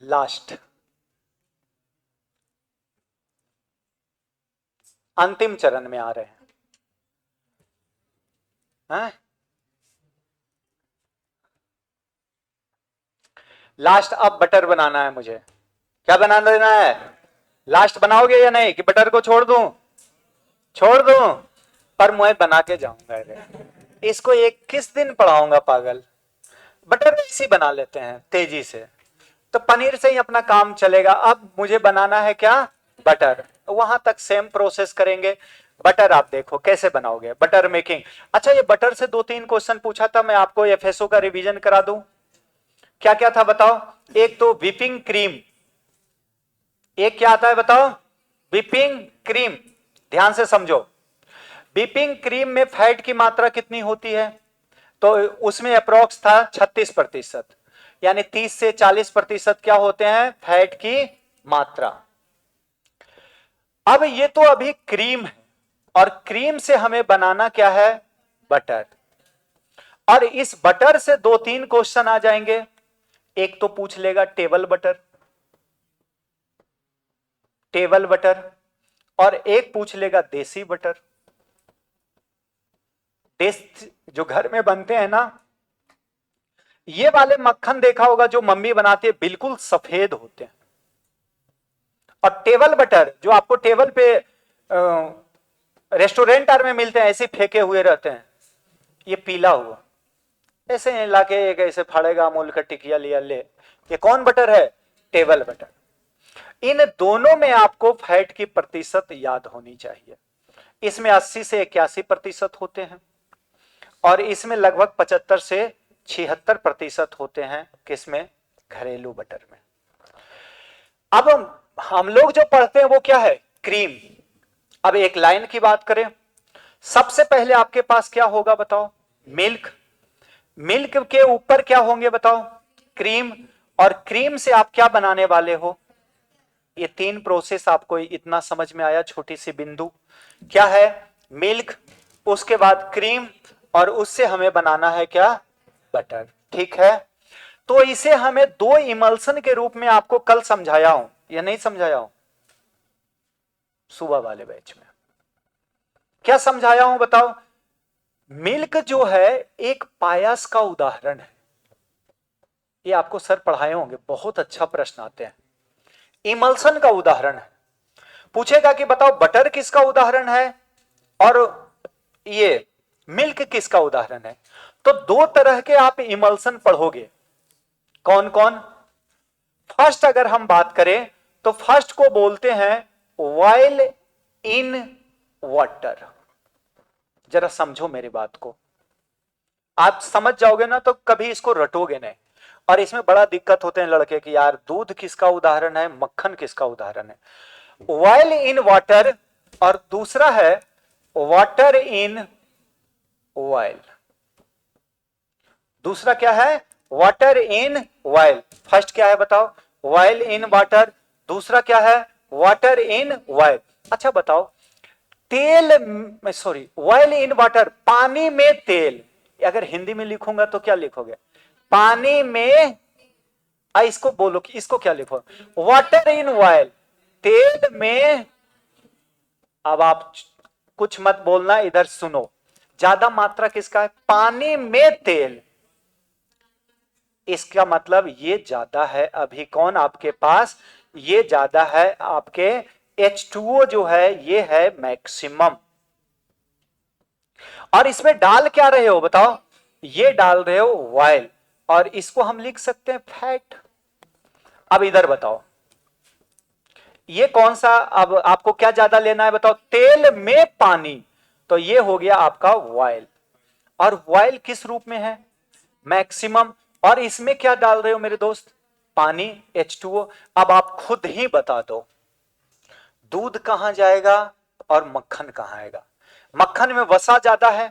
Last, अंतिम चरण में आ रहे हैं, हैं? लास्ट अब बटर बनाना है मुझे। क्या बना देना है? लास्ट बनाओगे या नहीं, कि बटर को छोड़ दूं? छोड़ दूं, पर मैं बना के जाऊंगा। इसको 21 दिन पढ़ाऊंगा पागल। बटर इसी बना लेते हैं तेजी से, तो पनीर से ही अपना काम चलेगा। अब मुझे बनाना है क्या? बटर। वहां तक सेम प्रोसेस करेंगे। बटर आप देखो कैसे बनाओगे, बटर मेकिंग। अच्छा, ये बटर से 2-3 क्वेश्चन पूछा था, मैं आपको एफएसओ का रिवीजन करा दूं। क्या क्या था बताओ? एक तो व्हिपिंग क्रीम, एक क्या आता है बताओ? Whipping cream. ध्यान से समझो, व्हिपिंग क्रीम में फैट की मात्रा कितनी होती है? तो उसमें अप्रोक्स था 36%, यानी 30 से 40% क्या होते हैं? फैट की मात्रा। अब ये तो अभी क्रीम है, और क्रीम से हमें बनाना क्या है? बटर। और इस बटर से 2-3 क्वेश्चन आ जाएंगे। एक तो पूछ लेगा टेबल बटर, टेबल बटर, और एक पूछ लेगा देसी बटर। जो घर में बनते हैं ना, ये वाले मक्खन देखा होगा जो मम्मी बनाती है, बिल्कुल सफेद होते हैं। और टेबल बटर जो आपको टेबल पे रेस्टोरेंट में मिलते हैं, ऐसे फेंके हुए रहते हैं, ये पीला हुआ। ऐसे लाके एक ऐसे फाड़ेगा, अमूल का टिकिया लिया, ले, ये कौन बटर है? Table butter. इन दोनों में आपको फैट की प्रतिशत याद होनी चाहिए। इसमें 80 से 81% होते हैं, और इसमें लगभग 75 से 76% होते हैं। किसमें? घरेलू बटर में। अब हम लोग जो पढ़ते हैं वो क्या है? क्रीम। अब एक लाइन की बात करें, सबसे पहले आपके पास क्या होगा बताओ? मिल्क। मिल्क के ऊपर क्या होंगे बताओ? क्रीम। और क्रीम से आप क्या बनाने वाले हो? ये 3 प्रोसेस आपको इतना समझ में आया? छोटी सी बिंदु क्या है? मिल्क, उसके बाद क्रीम, और उससे हमें बनाना है क्या? बटर। ठीक है, तो इसे हमें 2 इमल्सन के रूप में आपको कल समझाया हूं या नहीं समझाया हूं? सुबह वाले बैच में क्या समझाया हूं बताओ? मिल्क जो है एक पायस का उदाहरण है। ये आपको सर पढ़ाए होंगे, बहुत अच्छा प्रश्न आते हैं। इमल्सन का उदाहरण है। पूछेगा कि बताओ बटर किसका उदाहरण है और ये मिल्क किसका उदाहरण है? तो 2 तरह के आप इमल्सन पढ़ोगे। कौन कौन? फर्स्ट अगर हम बात करें तो फर्स्ट को बोलते हैं बॉयल इन वाटर। जरा समझो मेरी बात को, आप समझ जाओगे ना तो कभी इसको रटोगे नहीं। और इसमें बड़ा दिक्कत होते हैं लड़के की, यार दूध किसका उदाहरण है, मक्खन किसका उदाहरण है? बॉयल इन वाटर, और दूसरा है वाटर इन ऑयल। दूसरा क्या है? Water in oil. फर्स्ट क्या है बताओ? Oil in water. दूसरा क्या है? Water in oil. अच्छा बताओ, तेल में, सॉरी, ऑयल इन वाटर, पानी में तेल, अगर हिंदी में लिखूंगा तो क्या लिखोगे? पानी में, इसको बोलो कि इसको क्या लिखो? वाटर इन ऑयल, तेल में। अब आप कुछ मत बोलना, इधर सुनो। ज्यादा मात्रा किसका है? पानी में तेल। इसका मतलब ये ज्यादा है अभी कौन आपके पास? ये ज्यादा है आपके H2O जो है, ये है मैक्सिमम। और इसमें डाल क्या रहे हो बताओ? ये डाल रहे हो ऑयल, और इसको हम लिख सकते हैं फैट। अब इधर बताओ, ये कौन सा? अब आपको क्या ज्यादा लेना है बताओ? तेल में पानी, तो ये हो गया आपका ऑयल। और ऑयल किस रूप में है? मैक्सिमम। और इसमें क्या डाल रहे हो मेरे दोस्त? पानी, H2O। अब आप खुद ही बता दो, दूध कहां जाएगा और मक्खन कहां आएगा? मक्खन में वसा ज्यादा है,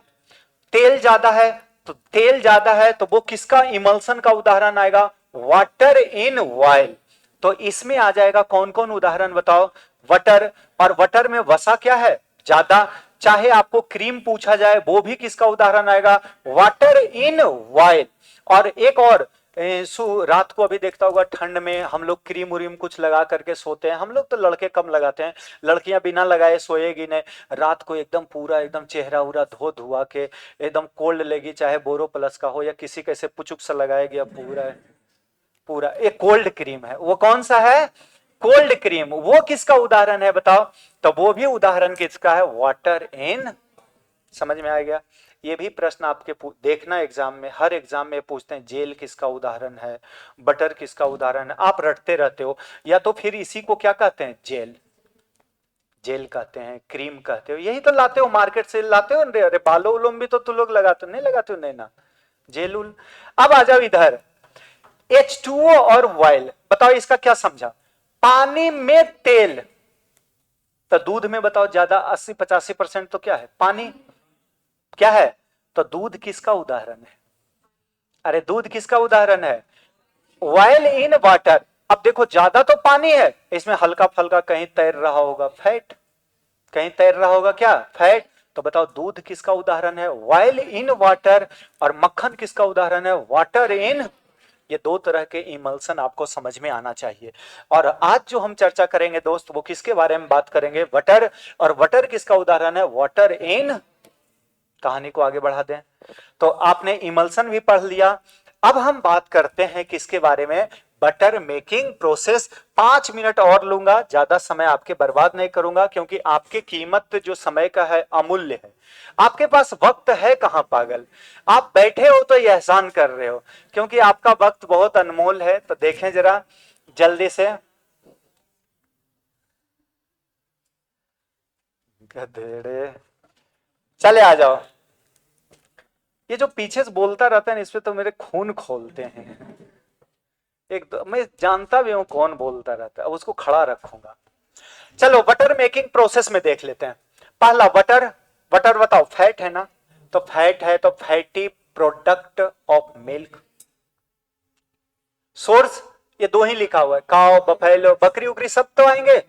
तेल ज्यादा है, तो तेल ज्यादा है तो वो किसका इमल्सन का उदाहरण आएगा? Water in oil. तो इसमें आ जाएगा कौन कौन उदाहरण बताओ? वटर। और वटर में वसा क्या है? ज्यादा। चाहे आपको क्रीम पूछा जाए वो भी किसका उदाहरण आएगा? Water in oil. और एक और, रात को अभी देखता होगा ठंड में हम लोग क्रीम उरीम कुछ लगा करके सोते हैं, हम लोग तो लड़के कम लगाते हैं, लड़कियां बिना लगाए सोएगी नहीं, रात को एकदम पूरा एकदम चेहरा उरा धो धुआ के एकदम कोल्ड लेगी, चाहे बोरो प्लस का हो या किसी कैसे पुचुक सा लगाया गया पूरा पूरा, एक कोल्ड क्रीम है, वो कौन सा है, कोल्ड क्रीम, वो किसका उदाहरण है बताओ, तो वो भी उदाहरण किसका है, वाटर इन, समझ में आ गया। ये भी प्रश्न आपके देखना एग्जाम में, हर एग्जाम में पूछते हैं जेल किसका उदाहरण है, बटर किसका उदाहरण है, आप रटते रहते हो, या तो फिर इसी को क्या कहते हैं, जेल, जेल कहते हैं, क्रीम कहते हो, यही तो लाते हो मार्केट से लाते हो, अरे बालो उलोम भी तो तुम लोग लगाते हो, नहीं लगाते हो, नहीं ना, जेल उल। अब आ जाओ इधर, H2O और ऑयल, बताओ इसका क्या समझा, पानी में तेल, तो दूध में बताओ ज्यादा 80-85% तो क्या है, पानी, क्या है, तो दूध किसका उदाहरण है, अरे दूध किसका उदाहरण है, ऑयल इन वाटर। अब देखो ज्यादा तो पानी है, इसमें हल्का फल्का कहीं तैर रहा होगा फैट, कहीं तैर रहा होगा क्या, फैट, तो बताओ दूध किसका उदाहरण है, ऑयल इन वाटर, और मक्खन किसका उदाहरण है, वाटर इन। ये दो तरह के इमल्सन आपको समझ में आना चाहिए। और आज जो हम चर्चा करेंगे दोस्त, वो किसके बारे में बात करेंगे, वटर, और वटर किसका उदाहरण है, वाटर इन। कहानी को आगे बढ़ा दें, तो आपने इमल्सन भी पढ़ लिया, अब हम बात करते हैं किसके बारे में, बटर मेकिंग प्रोसेस। 5 मिनट और लूंगा, ज्यादा समय आपके बर्बाद नहीं करूंगा, क्योंकि आपकी कीमत जो समय का है अमूल्य है, आपके पास वक्त है कहां पागल, आप बैठे हो तो ये एहसान कर रहे हो, क्योंकि आपका वक्त बहुत अनमोल है। तो देखें जरा जल्दी से, गधेड़े, चले आ जाओ, ये जो पीछे से बोलता रहता है इस पे तो मेरे खून खोलते हैं, एक दो मैं जानता भी हूं कौन बोलता रहता है, अब उसको खड़ा रखूंगा। चलो बटर मेकिंग प्रोसेस में देख लेते हैं। पहला बटर, बटर बताओ फैट है ना, तो फैट है तो fatty product of milk. Source ये दो ही लिखा हुआ है, काव बफेलो बकरी उकरी सब तो आएंगे,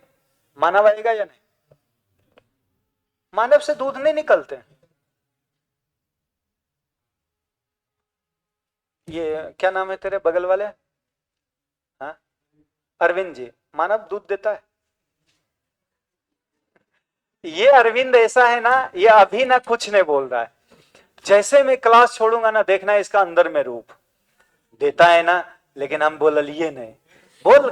मानव आएगा या नहीं, मानव से दूध नहीं निकलते। ये क्या नाम है तेरे बगल वाले, हाँ अरविंद जी, मानव दूध देता है। ये अरविंद ऐसा है ना, ये अभी ना कुछ नहीं बोल रहा है, जैसे मैं क्लास छोड़ूंगा ना देखना इसका अंदर में रूप देता है ना, लेकिन हम बोल लिए नहीं, बोल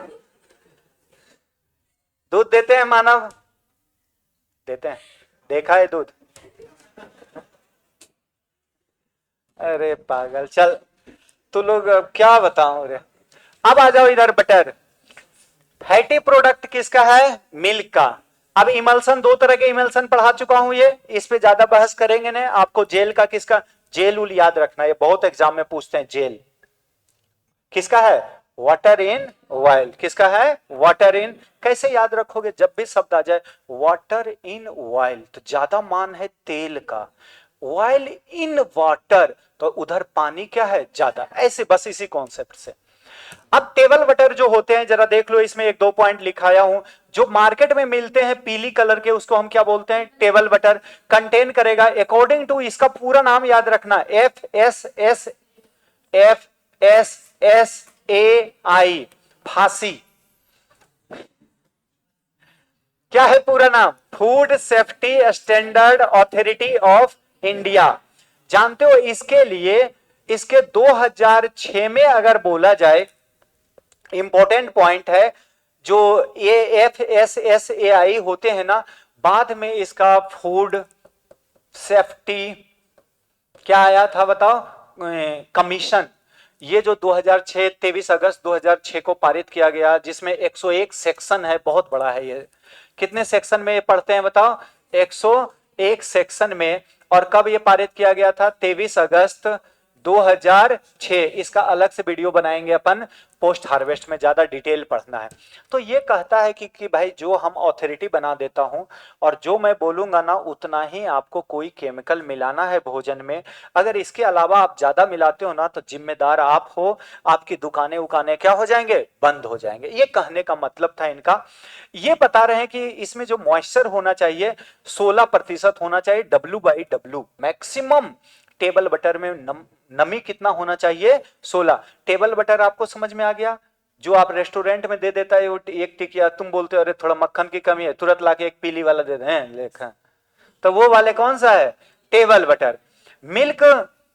दूध देते हैं मानव, देते हैं, देखा है दूध, अरे पागल, चल तू लोग क्या बताऊं रे। अब आ जाओ इधर, बटर फैटी प्रोडक्ट किसका है, मिल्क का। अब इमल्सन, दो तरह के इमल्सन पढ़ा चुका हूं, ये इस पे ज्यादा बहस करेंगे नहीं, आपको जेल का किसका, जेल उल याद रखना, ये बहुत एग्जाम में पूछते हैं, जेल किसका है, वाटर इन ऑयल, किसका है, वाटर इन। कैसे याद रखोगे, जब भी शब्द आ जाए वाटर इन ऑयल तो ज्यादा मान है तेल का, ऑयल इन वाटर तो उधर पानी क्या है ज्यादा, ऐसे बस इसी कॉन्सेप्ट से। अब टेबल बटर जो होते हैं जरा देख लो, इसमें एक दो पॉइंट लिखाया हूं, जो मार्केट में मिलते हैं पीली कलर के उसको हम क्या बोलते हैं, टेबल बटर। कंटेन करेगा अकॉर्डिंग टू, इसका पूरा नाम याद रखना, FSSAI, फांसी, क्या है पूरा नाम, food safety standard authority of India. जानते हो इसके लिए, इसके 2006 में अगर बोला जाए, इंपॉर्टेंट पॉइंट है, जो ये FSSAI होते हैं ना, बाद में इसका फूड सेफ्टी क्या आया था बताओ, कमीशन, ये जो 2006 23 अगस्त 2006 को पारित किया गया, जिसमें 101 सेक्शन है, बहुत बड़ा है ये, कितने सेक्शन में ये पढ़ते हैं बताओ, 101 सेक्शन में। और कब ये पारित किया गया था, 23 अगस्त 2006। इसका अलग से वीडियो बनाएंगे अपन, पोस्ट हार्वेस्ट में ज्यादा डिटेल पढ़ना है। तो ये कहता है कि भाई जो हम ऑथोरिटी बना देता हूं, और जो मैं बोलूंगा ना उतना ही आपको कोई केमिकल मिलाना है भोजन में, अगर इसके अलावा आप ज्यादा मिलाते हो ना तो जिम्मेदार आप हो, आपकी दुकानें उकानें क्या हो जाएंगे, बंद हो जाएंगे। ये कहने का मतलब था इनका। ये बता रहे हैं कि इसमें जो मॉइस्चर होना चाहिए 16% होना चाहिए, W/W मैक्सिमम, टेबल बटर में नमी कितना होना चाहिए? 16। टेबल बटर आपको समझ में आ गया? जो आप रेस्टोरेंट में दे देता है वो एक टिकिया, तुम बोलते हो अरे थोड़ा मक्खन की कमी है, तुरंत लाके एक पीली वाला दे दें लेखा, तो वो वाले कौन सा है? Table butter. मिल्क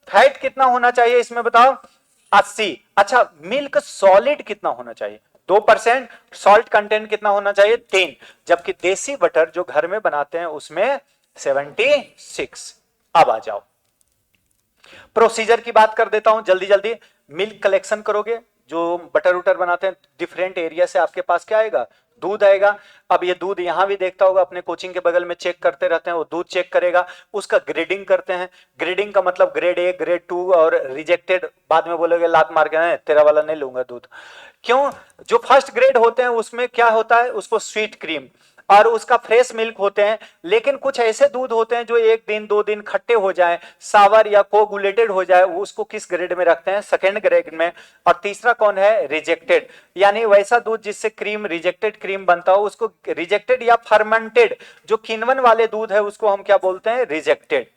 फैट कितना होना चाहिए इसमें बताओ? 80। अच्छा, मिल्क सॉलिड कितना होना चाहिए? 2%। सॉल्ट कंटेंट कितना होना चाहिए? 3। जबकि देसी बटर जो घर में बनाते हैं उसमें 76। अब आ जाओ, प्रोसीजर की बात कर देता हूं जल्दी जल्दी। मिल्क कलेक्शन करोगे, जो बटर उटर बनाते हैं डिफरेंट एरिया से आपके पास क्या आएगा? दूध आएगा। अब ये दूध यहां भी देखता होगा, अपने कोचिंग के बगल में चेक करते रहते हैं, वो दूध चेक करेगा, उसका ग्रेडिंग करते हैं। ग्रेडिंग का मतलब ग्रेड 1, ग्रेड 2 और रिजेक्टेड। बाद में बोलोगे लात मार के तेरा वाला नहीं लूंगा दूध। क्यों? जो फर्स्ट ग्रेड होते हैं उसमें क्या होता है? उसको स्वीट क्रीम और उसका फ्रेश मिल्क होते हैं। लेकिन कुछ ऐसे दूध होते हैं जो 1 दिन 2 दिन खट्टे हो जाए, सावर या कोगुलेटेड हो जाए, उसको किस ग्रेड में रखते हैं? सेकेंड ग्रेड में। और तीसरा कौन है? रिजेक्टेड, यानी वैसा दूध जिससे क्रीम, रिजेक्टेड क्रीम बनता हो उसको रिजेक्टेड, या फर्मेंटेड जो किण्वन वाले दूध है उसको हम क्या बोलते हैं? रिजेक्टेड।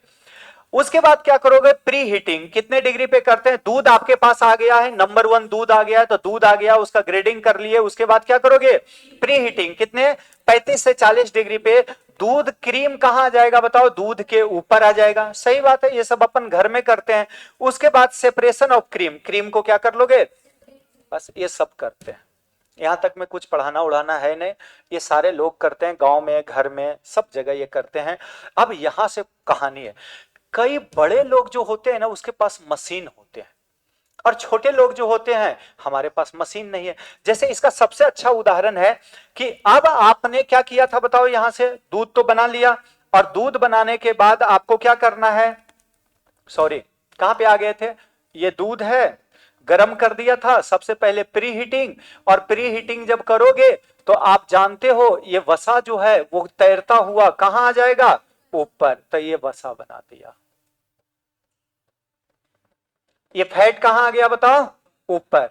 उसके बाद क्या करोगे? Pre heating. कितने डिग्री पे करते हैं? दूध आपके पास आ गया है, नंबर 1 दूध आ गया है, तो दूध आ गया, उसका ग्रेडिंग कर लिए, उसके बाद क्या करोगे? Pre heating. कितने? 35 से 40 डिग्री पे। दूध क्रीम कहां आ जाएगा बताओ? दूध के ऊपर आ जाएगा। सही बात है, ये सब अपन घर में करते हैं। उसके बाद सेपरेशन ऑफ क्रीम। क्रीम को क्या कर लोगे? बस ये सब करते हैं। यहां तक में कुछ पढ़ाना उड़ाना है नहीं, ये सारे लोग करते हैं, गांव में, घर में, सब जगह ये करते हैं। अब यहां से कहानी है, कई बड़े लोग जो होते हैं ना उसके पास मशीन होते हैं, और छोटे लोग जो होते हैं हमारे पास मशीन नहीं है। जैसे इसका सबसे अच्छा उदाहरण है कि अब आपने क्या किया था बताओ? यहां से दूध तो बना लिया, और दूध बनाने के बाद आपको क्या करना है? सॉरी, कहां पे आ गए थे? ये दूध है, गर्म कर दिया था सबसे पहले प्री हीटिंग, और प्री हीटिंग जब करोगे तो आप जानते हो ये वसा जो है वो तैरता हुआ कहां आ जाएगा? ऊपर। तो ये वसा बना दिया। ये फैट कहां आ गया बताओ? ऊपर।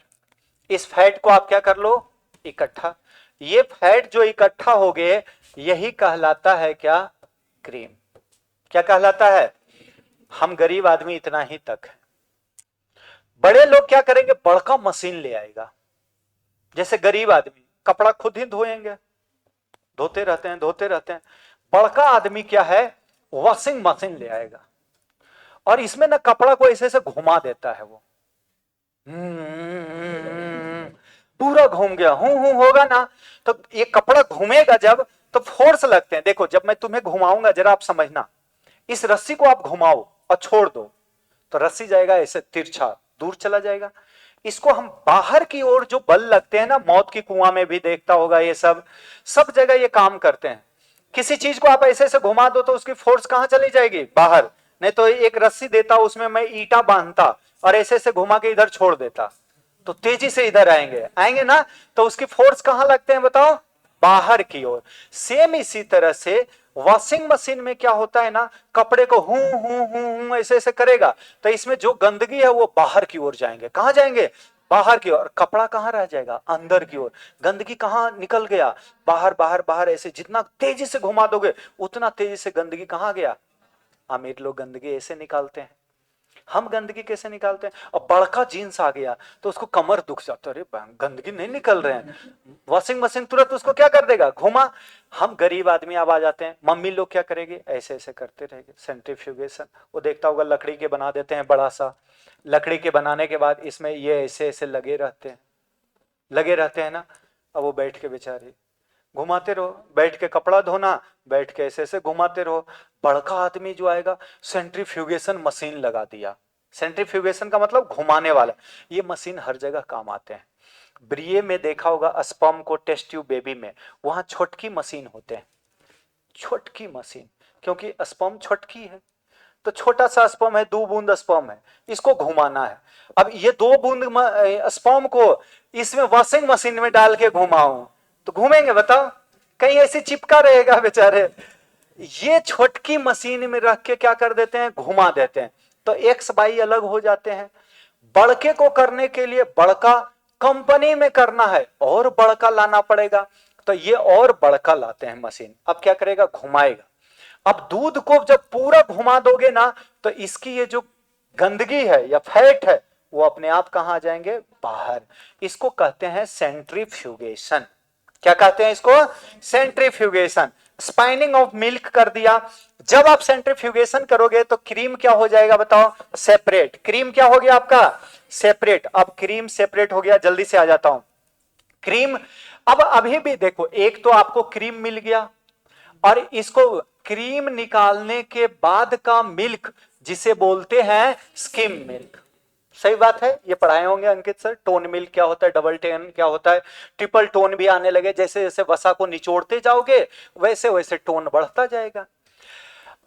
इस फैट को आप क्या कर लो? इकट्ठा। ये फैट जो इकट्ठा हो गए यही कहलाता है क्या? क्रीम। क्या कहलाता है? हम गरीब आदमी इतना ही तक है। बड़े लोग क्या करेंगे? बड़का मशीन ले आएगा। जैसे गरीब आदमी कपड़ा खुद ही धोएंगे, धोते रहते हैं धोते रहते हैं। बड़का आदमी क्या है? वॉशिंग मशीन ले आएगा, और इसमें ना कपड़ा को ऐसे ऐसे घुमा देता है। वो पूरा घूम गया, हूं होगा ना, तो ये कपड़ा घूमेगा जब, तो फोर्स लगते हैं। देखो जब मैं तुम्हें घुमाऊंगा जरा आप समझना, इस रस्सी को आप घुमाओ और छोड़ दो तो रस्सी जाएगा ऐसे तिरछा, दूर चला जाएगा। इसको हम बाहर की ओर जो बल लगते हैं ना, मौत की कुआं में भी देखता होगा, ये सब सब जगह ये काम करते हैं। किसी चीज को आप ऐसे ऐसे घुमा दो तो उसकी फोर्स कहां चली जाएगी? बाहर। नहीं तो एक रस्सी देता, उसमें मैं ईटा बांधता और ऐसे ऐसे घुमा के इधर छोड़ देता, तो तेजी से इधर आएंगे आएंगे ना, तो उसकी फोर्स कहां लगते हैं बताओ? बाहर की ओर। सेम इसी तरह से वॉशिंग मशीन में क्या होता है ना, कपड़े को हूं ऐसे ऐसे करेगा, तो इसमें जो गंदगी है वो बाहर की ओर जाएंगे। कहां जाएंगे? बाहर की ओर। कपड़ा कहां रह जाएगा? अंदर की ओर। गंदगी कहां निकल गया? बाहर बाहर बाहर। ऐसे जितना तेजी से घुमा दोगे उतना तेजी से गंदगी कहां गया? अमीर लोग गंदगी ऐसे निकालते हैं, हम गंदगी कैसे निकालते हैं? और बड़का जीन्स आ गया तो उसको कमर दुख जाता है, अरे गंदगी नहीं निकल रहे हैं, वॉशिंग मशीन तुरंत उसको क्या कर देगा? घुमा। हम गरीब आदमी अब आ जाते हैं, मम्मी लोग क्या करेंगे? ऐसे ऐसे करते रहेंगे, सेंट्रीफ्यूगेशन। वो देखता होगा लकड़ी के बना देते हैं बड़ा सा, लकड़ी के बनाने के बाद इसमें ये ऐसे ऐसे लगे रहते हैं ना। अब वो बैठ के बेचारे घुमाते रहो, बैठ के कपड़ा धोना, बैठ के ऐसे ऐसे घुमाते रहो। बड़का आदमी जो आएगा, सेंट्रीफ्यूगेशन मशीन लगा दिया। सेंट्रीफ्यूगेशन का मतलब घुमाने वाला। ये मशीन हर जगह काम आते हैं। ब्रिये में देखा होगा स्पर्म को, टेस्ट ट्यूब बेबी में, वहां छोटकी मशीन होते हैं, छोटकी मशीन, क्योंकि स्पर्म छोटकी है। तो छोटा सा स्पर्म है, 2 बूंद स्पर्म है, इसको घुमाना है। अब ये 2 बूंद स्पर्म को इसमें वॉशिंग मशीन में डाल के घुमाऊं तो घूमेंगे बताओ? कहीं ऐसे चिपका रहेगा बेचारे। ये छोटकी मशीन में रख के क्या कर देते हैं? घुमा देते हैं, तो एक्स वाई अलग हो जाते हैं। बड़के को करने के लिए बड़का कंपनी में करना है और बड़का लाना पड़ेगा, तो ये और बड़का लाते हैं मशीन। अब क्या करेगा? घुमाएगा। अब दूध को जब पूरा घुमा दोगे ना, तो इसकी ये जो गंदगी है या फैट है वो अपने आप कहां आ जाएंगे, बाहर। इसको कहते हैं सेंट्रीफ्यूगेशन। क्या कहते हैं इसको, सेंट्रीफ्यूगेशन। स्पाइनिंग ऑफ मिल्क कर दिया। जब आप सेंट्रीफ्यूगेशन करोगे तो क्रीम क्या हो जाएगा बताओ, सेपरेट। क्रीम क्या हो गया आपका, सेपरेट। अब क्रीम सेपरेट हो गया, जल्दी से आ जाता हूं। क्रीम, अब अभी भी देखो, एक तो आपको क्रीम मिल गया और इसको क्रीम निकालने के बाद का मिल्क जिसे बोलते हैं स्किम मिल्क। सही बात है, ये पढ़ाए होंगे अंकित सर, टोन मिल्क क्या होता है, डबल टोन क्या होता है, ट्रिपल टोन भी आने लगे। जैसे जैसे वसा को निचोड़ते जाओगे वैसे वैसे टोन बढ़ता जाएगा।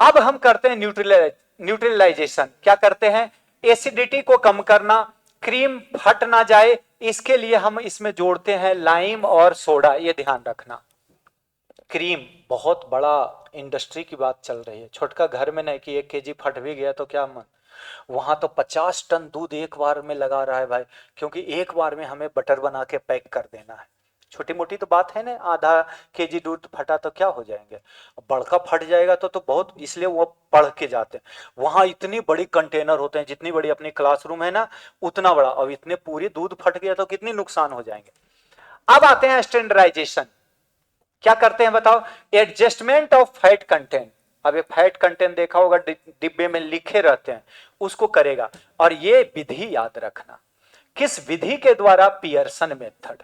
अब हम करते हैं न्यूट्रलाइजेशन। क्या करते हैं, एसिडिटी को कम करना, क्रीम फट ना जाए, इसके लिए हम इसमें जोड़ते हैं लाइम और सोडा। ये ध्यान रखना। क्रीम बहुत बड़ा इंडस्ट्री की बात चल रही है, छोटका घर में नहीं कि 1 kg फट भी गया तो क्या मन, वहां तो 50 टन दूध एक बार में लगा रहा है भाई, क्योंकि एक बार में हमें बटर बना के पैक कर देना है। छोटी मोटी तो बात है ना, आधा केजी दूध फटा तो क्या हो जाएंगे, बड़का फट जाएगा तो बहुत, इसलिए वो पढ़ के जाते हैं। वहां इतनी बड़ी कंटेनर होते हैं, जितनी बड़ी अपनी क्लासरूम है ना उतना बड़ा, और इतने पूरी दूध फट गया तो कितनी नुकसान हो जाएंगे। अब आते हैं स्टैंडर्डाइजेशन। क्या करते हैं बताओ, एडजस्टमेंट ऑफ फैट कंटेंट। अब ये फैट कंटेंट देखा होगा डिब्बे में लिखे रहते हैं, उसको करेगा। और ये विधि याद रखना, किस विधि के द्वारा, पियर्सन मेथड।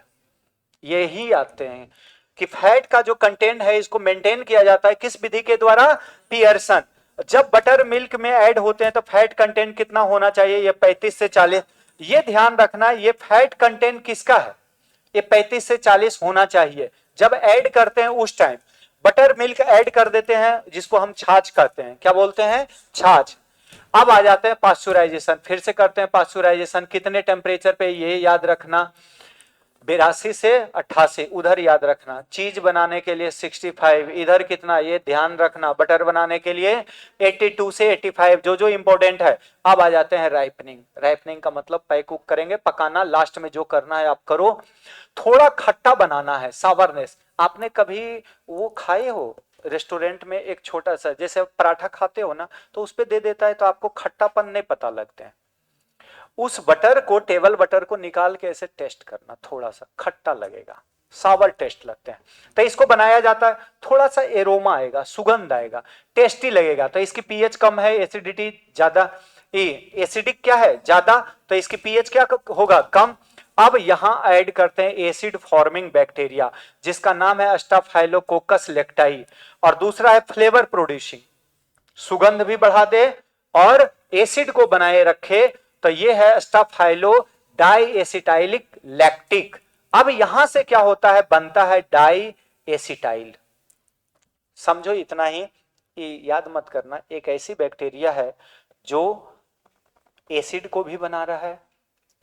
यही आते हैं कि फैट का जो कंटेंट है इसको मेंटेन किया जाता है किस विधि के द्वारा, पियर्सन। जब बटर मिल्क में ऐड होते हैं तो फैट कंटेंट कितना होना चाहिए, ये 35 से 40। ये ध्यान रखना, ये फैट कंटेंट किसका है, ये 35 से 40 होना चाहिए। जब ऐड करते हैं उस टाइम बटर मिल्क ऐड कर देते हैं, जिसको हम छाछ कहते हैं। क्या बोलते हैं, छाछ। अब आ जाते हैं पास्चुराइजेशन। फिर से करते हैं पास्चुराइजेशन, कितने टेम्परेचर पे, ये याद रखना, 82 से 88, उधर याद रखना। चीज बनाने के लिए 65, इधर कितना, ये ध्यान रखना। बटर बनाने के लिए 82 से 85, जो जो इंपॉर्टेंट है। अब आ जाते हैं राइपनिंग। राइपनिंग का मतलब पैक कुक करेंगे, पकाना। लास्ट में जो करना है आप करो। थोड़ा खट्टा बनाना है, सावरनेस। आपने कभी वो खाए हो रेस्टोरेंट में, एक छोटा सा जैसे पराठा खाते हो ना, तो उस पे दे देता है तो आपको खट्टापन नहीं पता लगते हैं। उस बटर को, टेबल बटर को निकाल के ऐसे टेस्ट करना, थोड़ा सा खट्टा लगेगा, सावर टेस्ट लगते हैं। तो इसको बनाया जाता है, थोड़ा सा एरोमा आएगा, सुगंध आएगा, टेस्टी लगेगा। तो इसकी पीएच कम है, एसिडिटी ज्यादा, एसिडिक क्या है, ज्यादा, तो इसकी पीएच क्या होगा, कम। अब यहां ऐड करते हैं एसिड फॉर्मिंग बैक्टीरिया, जिसका नाम है स्टाफाइलोकोकस लेक्टाई, और दूसरा है फ्लेवर प्रोड्यूसिंग, सुगंध भी बढ़ा दे और एसिड को बनाए रखे। तो ये है स्टाफाइलो डाई एसिटाइलिक लैक्टिक। अब यहां से क्या होता है, बनता है डाई एसिटाइल। समझो इतना ही, याद मत करना। एक ऐसी बैक्टीरिया है जो एसिड को भी बना रहा है,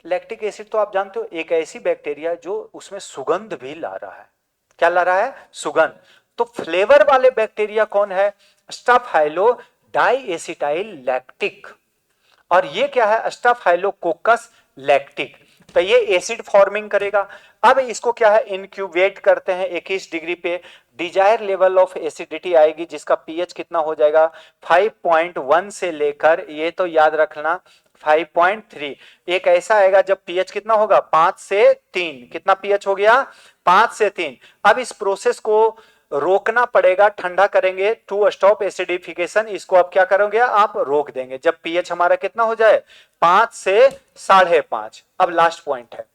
लैक्टिक एसिड तो आप जानते हो, एक ऐसी बैक्टीरिया जो उसमें सुगंध भी ला रहा है। क्या ला रहा है, सुगंध। तो फ्लेवर वाले बैक्टीरिया कौन है, स्टाफाइलो डाई एसिटाइल लैक्टिक। और ये क्या है, स्टाफाइलोकोकस लैक्टिक। तो ये एसिड फॉर्मिंग करेगा। अब इसको क्या है, इनक्यूबेट करते हैं 21 डिग्री पे। डिजायर लेवल ऑफ एसिडिटी आएगी, जिसका पीएच कितना हो जाएगा, 5.1 से लेकर, ये तो याद रखना, 5.3। एक ऐसा आएगा जब पीएच कितना होगा, 5 से 3। कितना पीएच हो गया, 5 से 3। अब इस प्रोसेस को रोकना पड़ेगा, ठंडा करेंगे टू स्टॉप एसिडिफिकेशन। इसको अब क्या करोगे, आप रोक देंगे जब पीएच हमारा कितना हो जाए, 5 से 5.5। अब लास्ट पॉइंट है,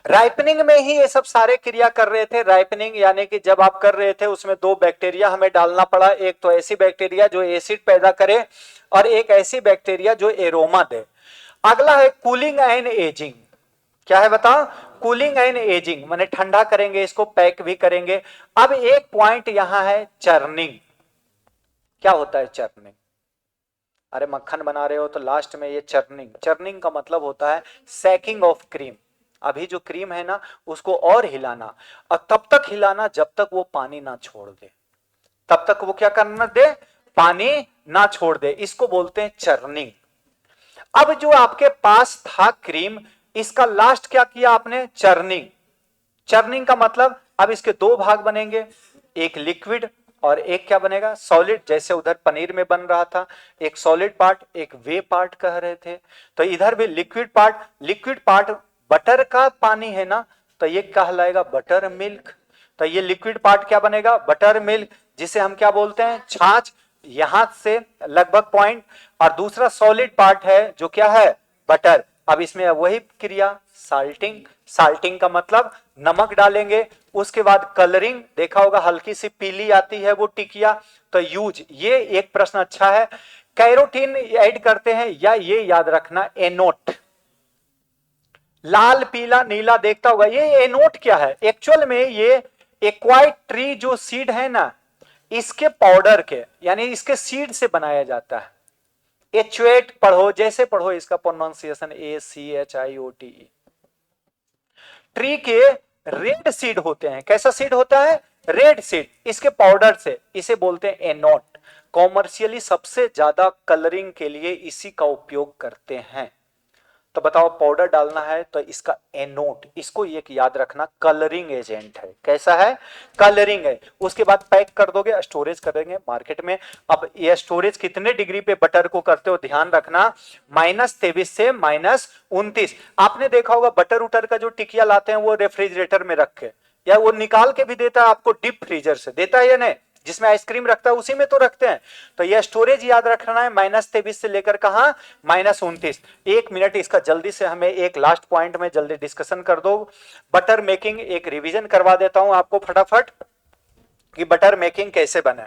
राइपनिंग में ही ये सब सारे क्रिया कर रहे थे। राइपनिंग यानी कि जब आप कर रहे थे उसमें 2 बैक्टीरिया हमें डालना पड़ा। एक तो ऐसी बैक्टीरिया जो एसिड पैदा करे, और एक ऐसी बैक्टीरिया जो एरोमा दे। अगला है कूलिंग एंड एजिंग। क्या है बताओ, कूलिंग एंड एजिंग, माने ठंडा करेंगे, इसको पैक भी करेंगे। अब एक पॉइंट यहां है, चर्निंग। क्या होता है चर्निंग, अरे मक्खन बना रहे हो तो लास्ट में ये चर्निंग। चर्निंग का मतलब होता है सेकिंग ऑफ क्रीम। अभी जो क्रीम है ना उसको और हिलाना, और तब तक हिलाना जब तक वो पानी ना छोड़ दे। तब तक वो क्या करना दे, पानी ना छोड़ दे। इसको बोलते हैं चर्निंग। अब जो आपके पास था क्रीम, इसका लास्ट क्या किया आपने, चर्निंग। चर्निंग का मतलब अब इसके 2 भाग बनेंगे, एक लिक्विड और एक क्या बनेगा, सॉलिड, जैसे उधर पनीर में बन रहा था, एक सॉलिड पार्ट एक वे पार्ट कह रहे थे, तो इधर भी लिक्विड पार्ट बटर का पानी है ना, तो ये कहलाएगा बटर मिल्क। तो ये लिक्विड पार्ट क्या बनेगा, बटर मिल्क, जिसे हम क्या बोलते हैं, छाछ, यहां से लगभग पॉइंट। और दूसरा सॉलिड पार्ट है जो क्या है, बटर। अब इसमें वही क्रिया साल्टिंग, साल्टिंग का मतलब नमक डालेंगे। उसके बाद कलरिंग, देखा होगा हल्की सी पीली आती है वो टिकिया, तो यूज, ये एक प्रश्न अच्छा है। कैरोटीन ऐड करते हैं या ये याद रखना एनोट, लाल पीला नीला देखता होगा, ये एनोट क्या है, एक्चुअल में ये एक्वाइट ट्री जो सीड है ना, इसके पाउडर के, यानी इसके सीड से बनाया जाता है। एचुएट पढ़ो, जैसे पढ़ो इसका प्रोनाउंसिएशन ACHIOTE। ट्री के रेड सीड होते हैं, कैसा सीड होता है, रेड सीड, इसके पाउडर से, इसे बोलते हैं एनोट। कॉमर्शियली सबसे ज्यादा कलरिंग के लिए इसी का उपयोग करते हैं। तो बताओ, पाउडर डालना है तो इसका एनोट, इसको एक याद रखना, कलरिंग एजेंट है। कैसा है, कलरिंग है। उसके बाद पैक कर दोगे, स्टोरेज करेंगे मार्केट में। अब ये स्टोरेज कितने डिग्री पे बटर को करते हो, ध्यान रखना, -23 से -29। आपने देखा होगा बटर उटर का जो टिकिया लाते हैं वो रेफ्रिजरेटर में रख के, या वो निकाल के भी देता है आपको, डीप फ्रीजर से देता है या नहीं, जिसमें आइसक्रीम रखता है उसी में तो रखते हैं। तो यह स्टोरेज याद रखना है, -23 से लेकर कहां, -29। 1 मिनट इसका जल्दी से हमें एक लास्ट पॉइंट में जल्दी डिस्कशन कर दो। बटर मेकिंग एक रिवीजन करवा देता हूं आपको फटाफट, कि बटर मेकिंग कैसे बने।